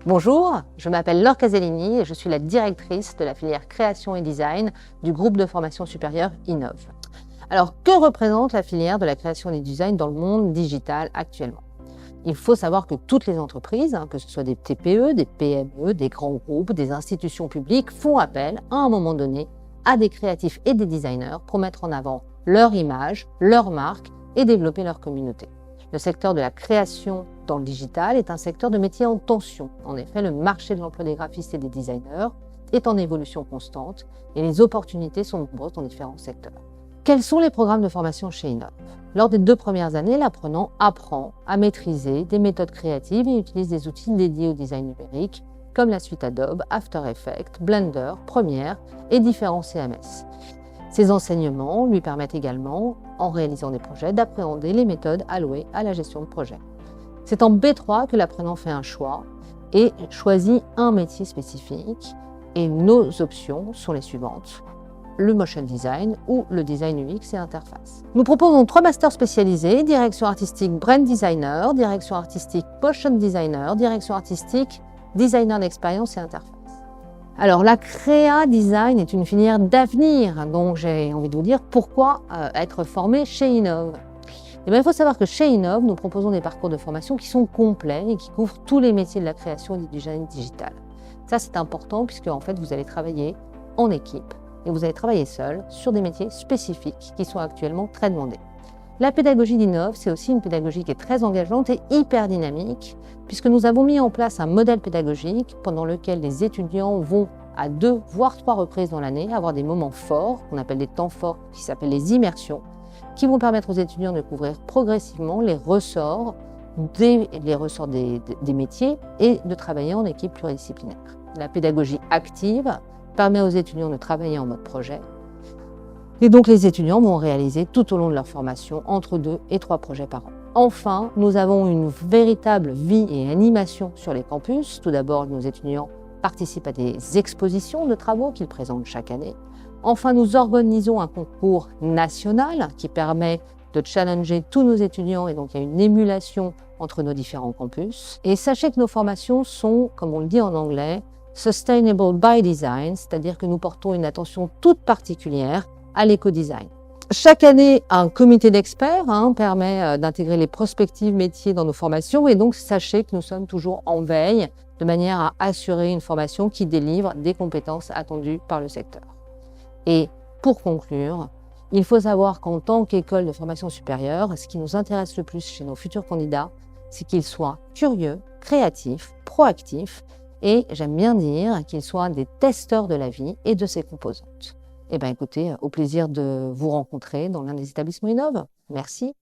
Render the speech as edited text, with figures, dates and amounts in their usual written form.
Bonjour, je m'appelle Laure Casellini et je suis la directrice de la filière création et design du groupe de formation supérieure Innov. Alors, que représente la filière de la création et du design dans le monde digital actuellement? Il faut savoir que toutes les entreprises, que ce soit des TPE, des PME, des grands groupes, des institutions publiques, font appel à un moment donné à des créatifs et des designers pour mettre en avant leur image, leur marque et développer leur communauté. Le secteur de la création dans le digital est un secteur de métier en tension. En effet, le marché de l'emploi des graphistes et des designers est en évolution constante et les opportunités sont nombreuses dans différents secteurs. Quels sont les programmes de formation chez Innov? Lors des 2 premières années, l'apprenant apprend à maîtriser des méthodes créatives et utilise des outils dédiés au design numérique comme la suite Adobe, After Effects, Blender, Premiere et différents CMS. Ces enseignements lui permettent également, en réalisant des projets, d'appréhender les méthodes allouées à la gestion de projet. C'est en B3 que l'apprenant fait un choix et choisit un métier spécifique. Et nos options sont les suivantes: le motion design ou le design UX et interface. Nous proposons 3 masters spécialisés: direction artistique brand designer, direction artistique motion designer, direction artistique designer d'expérience et interface. Alors, la créa design est une filière d'avenir, donc j'ai envie de vous dire pourquoi être formé chez Innov. Eh bien, il faut savoir que chez Innov, nous proposons des parcours de formation qui sont complets et qui couvrent tous les métiers de la création et du design digital. Ça, c'est important puisque en fait, vous allez travailler en équipe et vous allez travailler seul sur des métiers spécifiques qui sont actuellement très demandés. La pédagogie d'Innov, c'est aussi une pédagogie qui est très engageante et hyper dynamique, puisque nous avons mis en place un modèle pédagogique pendant lequel les étudiants vont à 2 voire 3 reprises dans l'année avoir des moments forts, qu'on appelle des temps forts, qui s'appellent les immersions, qui vont permettre aux étudiants de découvrir progressivement les ressorts des métiers et de travailler en équipe pluridisciplinaire. La pédagogie active permet aux étudiants de travailler en mode projet. Et donc les étudiants vont réaliser tout au long de leur formation entre 2 et 3 projets par an. Enfin, nous avons une véritable vie et animation sur les campus. Tout d'abord, nos étudiants participent à des expositions de travaux qu'ils présentent chaque année. Enfin, nous organisons un concours national qui permet de challenger tous nos étudiants et donc il y a une émulation entre nos différents campus. Et sachez que nos formations sont, comme on le dit en anglais, Sustainable by Design, c'est-à-dire que nous portons une attention toute particulière à l'éco-design. Chaque année, un comité d'experts permet d'intégrer les prospectives métiers dans nos formations et donc sachez que nous sommes toujours en veille de manière à assurer une formation qui délivre des compétences attendues par le secteur. Et pour conclure, il faut savoir qu'en tant qu'école de formation supérieure, ce qui nous intéresse le plus chez nos futurs candidats, c'est qu'ils soient curieux, créatifs, proactifs et j'aime bien dire qu'ils soient des testeurs de la vie et de ses composantes. Eh bien écoutez, au plaisir de vous rencontrer dans l'un des établissements Innov. Merci.